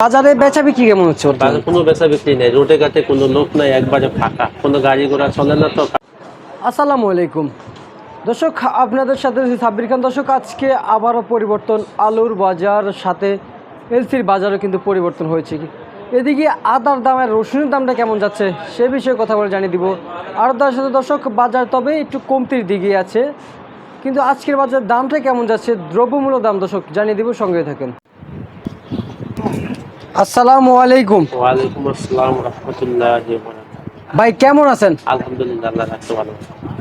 বাজারে বেচা বিক্রি কেমন হচ্ছে? বাজারে কোনো বেচা বিক্রি নেই, রোডে ঘাটে কোনো লোক নাই, একবারে ফাঁকা, কোনো গাড়ি ঘোড়া চলে না তো। আসসালামু আলাইকুম দর্শক, আপনাদের সাথে সাব্বির খান। দর্শক, আজকে আবারও পরিবর্তন, আলুর বাজার সাথে এলসির বাজারও কিন্তু পরিবর্তন হয়েছে। এদিকে আদার দাম আর রসুনের দামটা কেমন যাচ্ছে সে বিষয়ে কথা বলে জানিয়ে দিব। আর তার সাথে দর্শক, বাজার তবে একটু কমতির দিকে আছে, কিন্তু আজকের বাজার দামটা কেমন যাচ্ছে, দ্রব্যমূল্য দাম দর্শক জানিয়ে দিব, সঙ্গে থাকেন। আসসালামু আলাইকুম। ওয়ালাইকুম আসসালাম রাহমাতুল্লাহি ওয়া বারাকাতুহু। ভাই কেমন আছেন? আলহামদুলিল্লাহ, আল্লাহ রাখতে ভালো।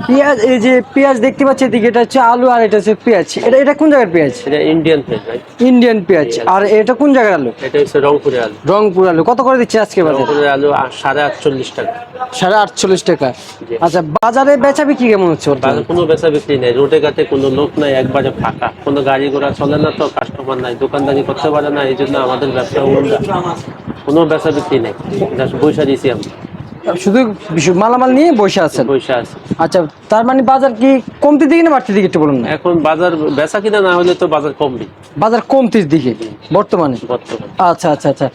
পেঁয়াজ, এই যে পেঁয়াজ দেখতে পাচ্ছি এদিকে, এটা হচ্ছে আলু আর এটা হচ্ছে পেঁয়াজ। এটা কোন জায়গার পেঁয়াজ? এটা ইন্ডিয়ান পেঁয়াজ ভাই। ইন্ডিয়ান পেঁয়াজ। আর এটা কোন জায়গার আলু? এটা হচ্ছে রংপুরের আলু। রংপুর আলু কত করে দিচ্ছে আজকে বাজারে? রংপুরের আলু 48.5 টাকা। 48.5 টাকা। জি। আচ্ছা, বাজারে বেচা বিক্রি কেমন হচ্ছে? বাজারে কোনো বেচা বিক্রি নেই, রোডে ঘাটে কোনো লোক নাই, একবারে ফাঁকা, কোনো গাড়ি ঘোড়া চলে না তো, কাস্টমার নাই, দোকানদারি করতে পারে না, এই জন্য আমাদের ব্যবসা উল্টা, কোনো বেচা বিক্রি নেই, জাস্ট পয়সা দিয়েছি আমরা, শুধু মালামাল নিয়ে বসে আছেন? পয়সা আছে। আচ্ছা, তার মানে বাজার কি কমতির দিকে না বাড়তির দিকে একটু বলুন না। এখন বাজার বেচা কিনা না হলে তো বাজার কমবে, বাজার কমতির দিকে বর্তমানে। বর্তমানে। আচ্ছা আচ্ছা আচ্ছা,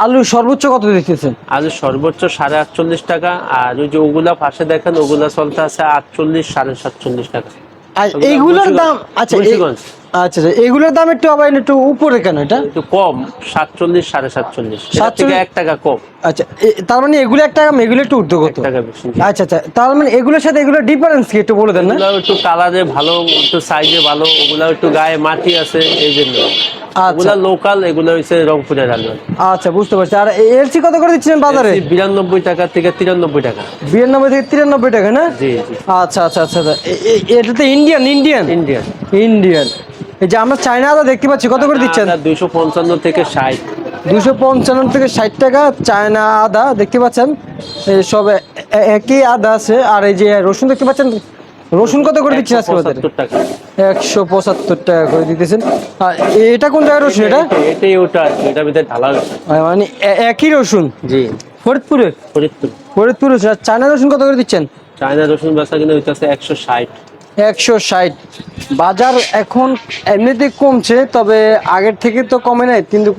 আলু সর্বোচ্চ কত দেখতেছেন? আলু সর্বোচ্চ 48.5 টাকা, আর ওই যে ওগুলা পাশে দেখেন ওগুলা চলতে আছে 48, 47.5 টাকা। আর ওগুলা এইগুলোর দাম, আচ্ছা মুন্সিগঞ্জ। আচ্ছা আচ্ছা, এগুলোর দাম একটু আবার একটু উপরে কেন এটা? একটু কম, 47, 47.5, এর থেকে 1 টাকা কম। আচ্ছা, তার মানে এগুলো 1 টাকা, এগুলো একটু ঊর্ধ্ব কত? 1 টাকা বেশি। আচ্ছা আচ্ছা, তার মানে এগুলোর সাথে এগুলোর ডিফারেন্স কি একটু বলে দেন না? ওগুলা একটু কালারে ভালো, একটু সাইজে ভালো, ওগুলা একটু গায়ে মাটি আছে, এই জন্য। আচ্ছা ওগুলা লোকাল, এগুলা হচ্ছে রংপুরের আলু। আচ্ছা, বুঝতে পারছি। আর এলসি কত করে দিচ্ছেন বাজারে? 92 টাকা থেকে 93 টাকা। 92 থেকে 93 টাকা না? জি জি। আচ্ছা আচ্ছা আচ্ছা, এটা তো ইন্ডিয়ান ইন্ডিয়ান ইন্ডিয়ান। ইন্ডিয়ান। এই যে আমরা চায়না আদা দেখতে পাচ্ছি, কত করে দিচ্ছেন? 255 থেকে 60। 255 থেকে 60 টাকা চায়না আদা দেখতে পাচ্ছেন। এই সব একই আদা আছে। আর এই যে রসুন দেখতে পাচ্ছেন, রসুন কত করে দিচ্ছেন আজকে বাজারে? 175 টাকা। 175 টাকা করে দিতেছেন। আর এটা কোন জায়গার রসুন? এটাই ওটা, এটার ভিতরে ঢালা হয়েছে। মানে একই রসুন? জি। ফরিদপুরে? ফরিদপুর। ফরিদপুর রসুন। আর চায়না রসুন কত করে দিচ্ছেন? চায়না রসুন বেচা কিনা হইতেছে 160। 160। বাজার এখন এমনিতে কমছে, তবে আগের থেকে তো কমে নাই, কিন্তু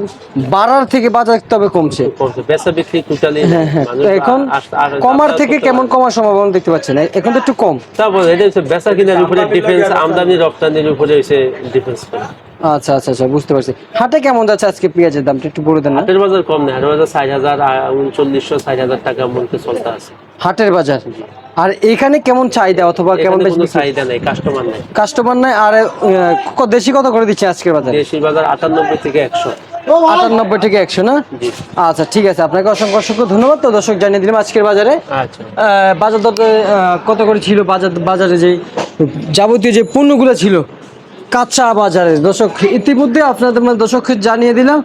বাড়ার থেকে বাজার তবে কমছে। বেচা বিক্রি টোটালি। হ্যাঁ হ্যাঁ, তো এখন কমার থেকে কেমন কমার সম্ভাবনা দেখতে পাচ্ছেন? এখন তো একটু কম। তারপর এটা হচ্ছে বেচা কিনার উপরে ডিফেন্স, আমদানি রপ্তানির উপরে হচ্ছে ডিফেন্স করে। আচ্ছা আচ্ছা আচ্ছা, বুঝতে পারছি। হাটে কেমন যাচ্ছে আজকে পেঁয়াজের দামটা একটু বলে দেন না? হাটের বাজার কম নেই, হাটের বাজার 60,000, 3900, 60,000 টাকা মূল্যে চলতে আছে হাটের বাজার। আর এখানে কেমন চাহিদা অথবা কেমন বেশি? কোনো চাহিদা নেই, কাস্টমার নেই। কাস্টমার নাই। আর দেশি কত করে দিচ্ছে আজকের বাজারে? দেশি বাজার 98 থেকে 100। 98 থেকে 100 না? জি। আচ্ছা, ঠিক আছে, আপনাকে অসংখ্য অসংখ্য ধন্যবাদ। তো দর্শক, জানিয়ে দিলাম আজকের বাজারে আচ্ছা। বাজার দর কত করে ছিল। বাজারে যে যাবতীয় যে পণ্যগুলো ছিল কাঁচা বাজারে, দর্শক ইতিমধ্যে আপনাদের দর্শককে জানিয়ে দিলাম।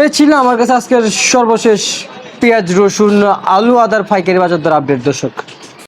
এই ছিল আমার কাছে আজকের সর্বশেষ পেঁয়াজ, রসুন, আলু, আদার পাইকারি বাজার দর আপডেট দর্শক।